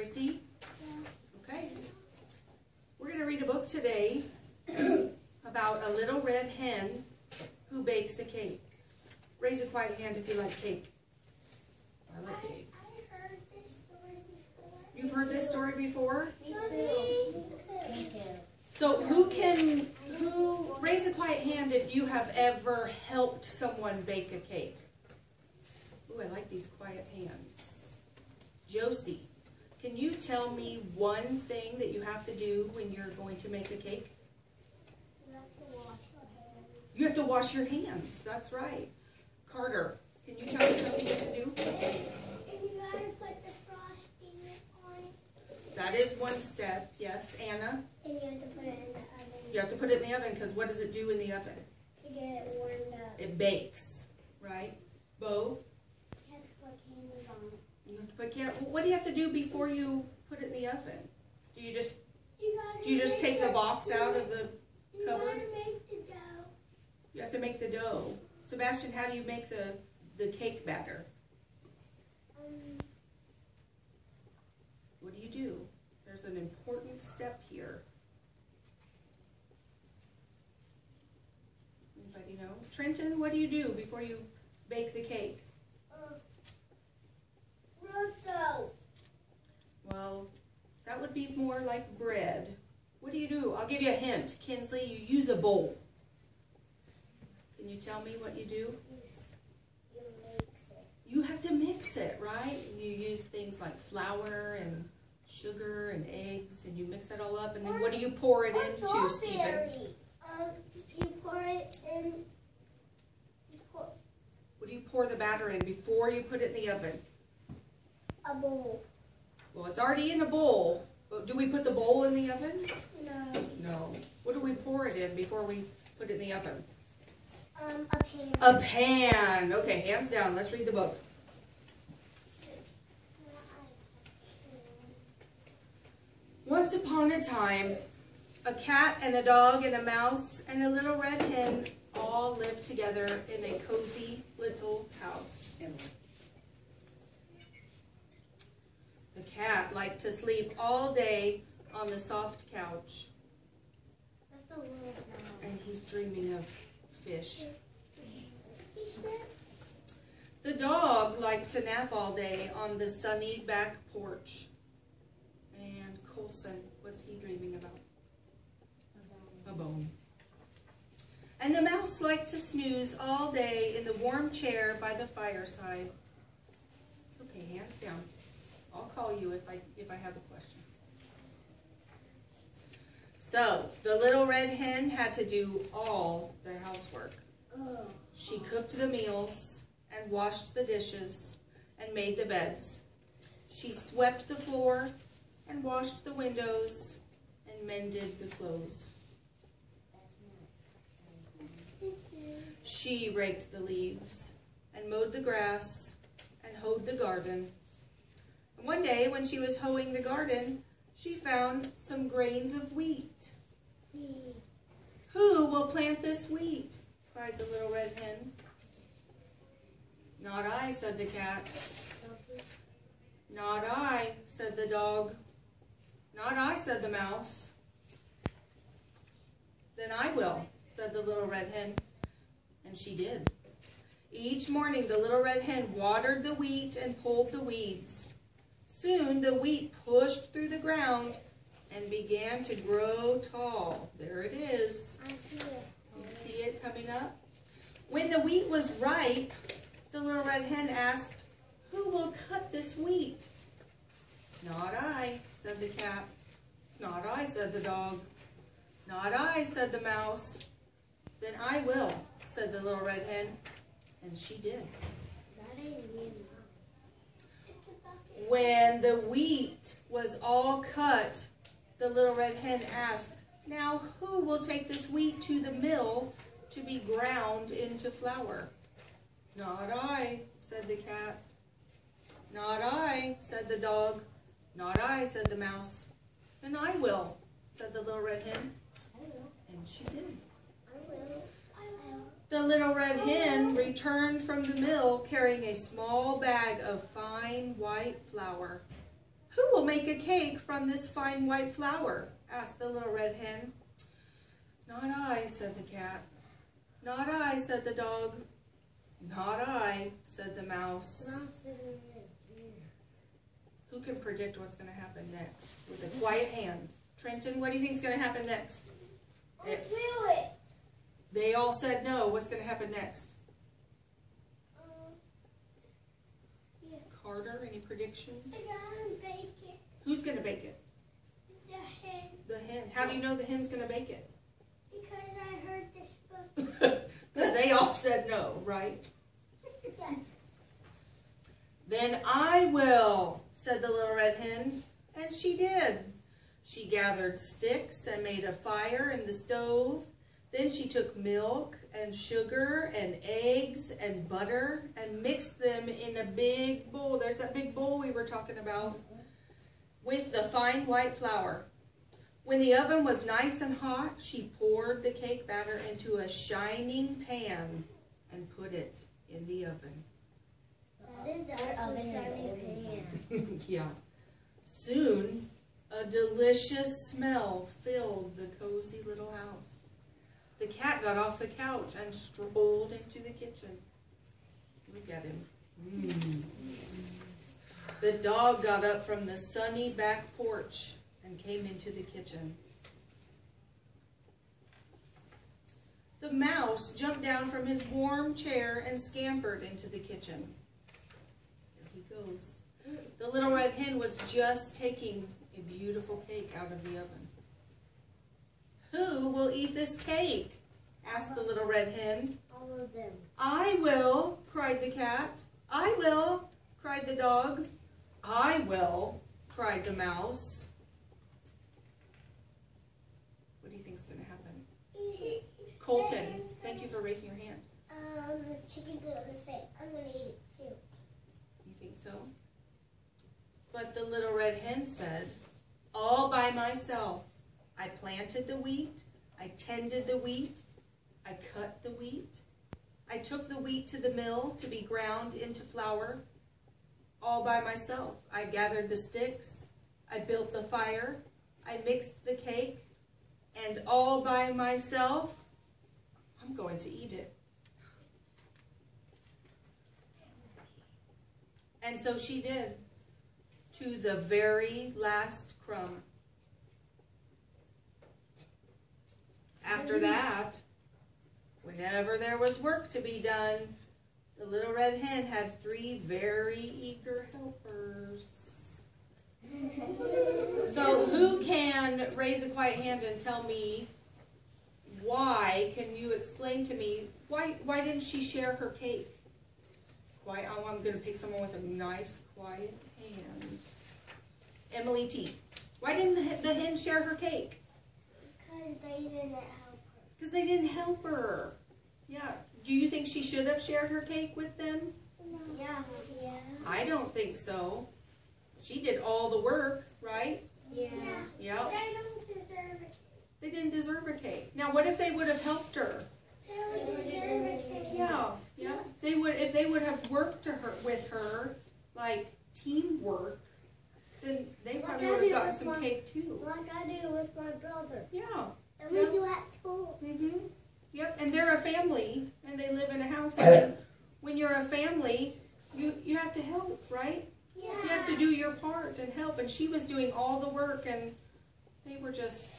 Chrissy? Okay. We're going to read a book today about a little red hen who bakes a cake. Raise a quiet hand if you like cake. I like cake. I heard this story before. You've heard this story before? Me too. Me too. So raise a quiet hand if you have ever helped someone bake a cake. Ooh, I like these quiet hands. Josie, can you tell me one thing that you have to do when you're going to make a cake? You have to wash your hands. You have to wash your hands. That's right. Carter, can you tell me something you have to do? And you gotta put the frosting on. That is one step, yes. Anna? And you have to put it in the oven. You have to put it in the oven because what does it do in the oven? To get it warmed up. It bakes, right? Bo? You have to put candles on it. You have to put candles. What do you have to do before you put it in the oven? Do you just take the box out of the cupboard? You gotta make the dough. You have to make the dough. Sebastian, how do you make the cake batter? What do you do? There's an important step here. Anybody know? Trenton, what do you do before you bake the cake? Rosto. Well, that would be more like bread. What do you do? I'll give you a hint. Kinsley, you use a bowl. Can you tell me what you do? You mix it. You have to mix it, right? You use things like flour and sugar and eggs, and you mix that all up, and then what do you pour it into, Stephen? You pour it in. What do you pour the batter in before you put it in the oven? A bowl. Well, it's already in a bowl. But do we put the bowl in the oven? No. No. What do we pour it in before we put it in the oven? A pan. A pan. Okay, hands down. Let's read the book. Once upon a time, a cat and a dog and a mouse and a little red hen all lived together in a cozy little house. The cat liked to sleep all day on the soft couch, That's a little mouse. and he's dreaming of fish. The dog liked to nap all day on the sunny back porch. And Colson, what's he dreaming about? A bone. And the mouse liked to snooze all day in the warm chair by the fireside. It's okay, hands down. I'll call you if I have a question. So, the little red hen had to do all the housework. She cooked the meals and washed the dishes and made the beds. She swept the floor and washed the windows and mended the clothes. She raked the leaves and mowed the grass and hoed the garden. And one day when she was hoeing the garden, she found some grains of wheat. "Who will plant this wheat?" cried the little red hen. "Not I," said the cat. "Not I," said the dog. "Not I," said the mouse. "Then I will," said the little red hen. And she did. Each morning the little red hen watered the wheat and pulled the weeds. Soon the wheat pushed through the ground and began to grow tall. There it is. I see it. You see it coming up? When the wheat was ripe, the little red hen asked, "Who will cut this wheat?" "Not I," said the cat. "Not I," said the dog. "Not I," said the mouse. "Then I will," said the little red hen. And she did. That ain't me. When the wheat was all cut, the little red hen asked, "Now who will take this wheat to the mill to be ground into flour?" "Not I," said the cat. "Not I," said the dog. "Not I," said the mouse. "Then I will," said the little red hen. I will. And she did. I will. The little red hen returned from the mill carrying a small bag of fine white flour. "Who will make a cake from this fine white flour?" asked the little red hen. "Not I," said the cat. "Not I," said the dog. "Not I," said the mouse. Who can predict what's going to happen next? With a quiet hand. Trenton, what do you think is going to happen next? I'll do it. They all said no. What's going to happen next? Yeah. Carter, any predictions? I'm gonna bake it. Who's going to bake it? The hen. The hen. How do you know the hen's going to bake it? Because I heard this book. Because they all said no, right? Yeah. "Then I will," said the little red hen. And she did. She gathered sticks and made a fire in the stove. Then she took milk and sugar and eggs and butter and mixed them in a big bowl. There's that big bowl we were talking about, with the fine white flour. When the oven was nice and hot, she poured the cake batter into a shining pan and put it in the oven. That is actually shining pan. Yeah. Soon, a delicious smell filled the cozy little house. The cat got off the couch and strolled into the kitchen. Look at him. The dog got up from the sunny back porch and came into the kitchen. The mouse jumped down from his warm chair and scampered into the kitchen. There he goes. The little red hen was just taking a beautiful cake out of the oven. "Who will eat this cake?" asked the little red hen. All of them. "I will," cried the cat. "I will," cried the dog. "I will," cried the mouse. What do you think is going to happen? Colton, thank you for raising your hand. The chicken's gonna say, "I'm gonna eat it too." You think so? But the little red hen said, "All by myself. I planted the wheat. I tended the wheat. I cut the wheat. I took the wheat to the mill to be ground into flour. All by myself. I gathered the sticks. I built the fire. I mixed the cake. And all by myself, I'm going to eat it." And so she did, to the very last crumb. After that, whenever there was work to be done, the little red hen had 3 very eager helpers. So who can raise a quiet hand and tell me why? Can you explain to me why didn't she share her cake? Why? I'm going to pick someone with a nice quiet hand. Emily T. Why didn't the hen share her cake? Because they didn't help her. Because they didn't help her. Yeah. Do you think she should have shared her cake with them? No. Yeah. Yeah. I don't think so. She did all the work, right? Yeah. Yeah. They don't deserve a cake. They didn't deserve a cake. Now, what if they would have helped her? They don't deserve a cake. Yeah. Yeah. They would, if they would have worked with her, like teamwork, then they probably would have gotten some cake too. Like I do with my brother. Yeah. And we do at school. Mm-hmm. Yep. And they're a family, and they live in a house. And when you're a family, you have to help, right? Yeah. You have to do your part and help. And she was doing all the work, and they were just.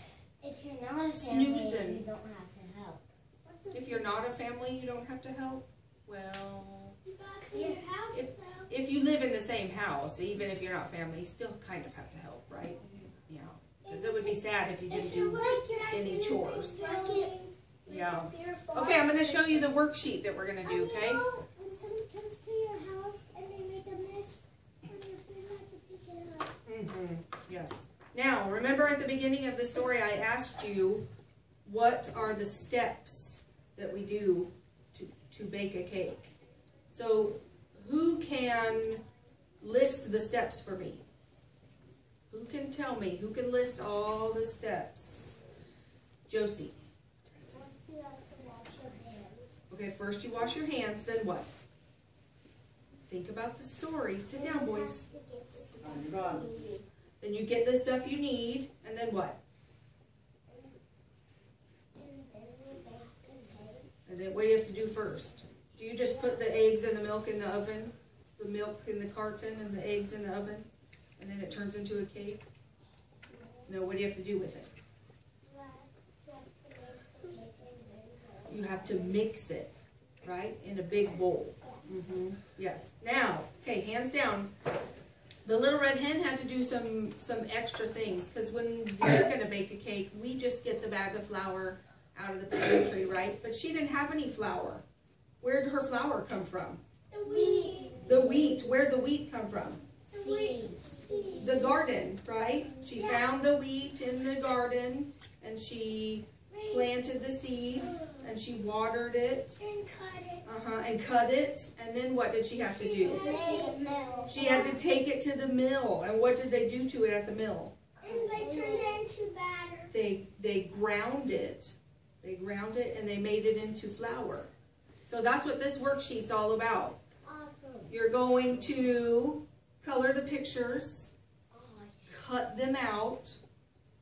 If you're not a family, snoozing. you don't have to help. If you're not a family, you don't have to help. Well, You gotta clean your house though. if you live in the same house, even if you're not family, you still kind of have to help, right? Yeah. Because it would be sad if you didn't do any chores. Yeah. Okay, I'm going to show you the worksheet that we're going to do, okay? When someone comes to your house and they make a mess, on your food, you have to pick it up. Mm-hmm. Yes. Now, remember at the beginning of the story, I asked you, what are the steps that we do to bake a cake? So, who can list the steps for me? Who can tell me? Who can list all the steps? Josie. First, you have to wash your hands. Okay, first you wash your hands, then what? Think about the story. Sit down, boys. You have to get you get the stuff you need, and then what? And then what do you have to do first? Do you just put the eggs and the milk in the oven? The milk in the carton and the eggs in the oven? And then it turns into a cake? No, what do you have to do with it? You have to mix it, right? In a big bowl. Yes. Now, okay, hands down. The Little Red Hen had to do some extra things, because when we're going to bake a cake, we just get the bag of flour out of the pantry, right? But she didn't have any flour. Where did her flour come from? The wheat. The wheat. Where'd the wheat come from? The wheat. The garden, right? She found the wheat in the garden, and she planted the seeds, and she watered it. And cut it. And cut it. And then what did she have to do? She had to take it to the mill. And what did they do to it at the mill? And they turned it into batter. They ground it. They ground it and they made it into flour. So that's what this worksheet's all about. Awesome. You're going to color the pictures, cut them out,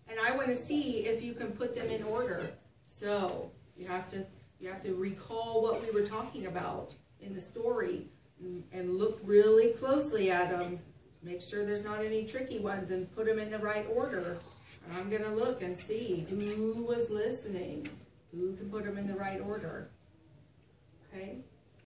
and I want to see if you can put them in order. So you have to recall what we were talking about in the story and look really closely at them. Make sure there's not any tricky ones and put them in the right order. And I'm going to look and see who was listening, who can put them in the right order. Okay?